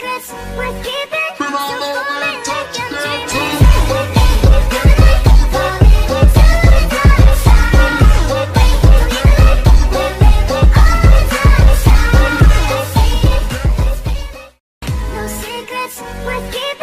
secrets worth keeping. So fall in like I'm dreaming. No secrets worth keeping.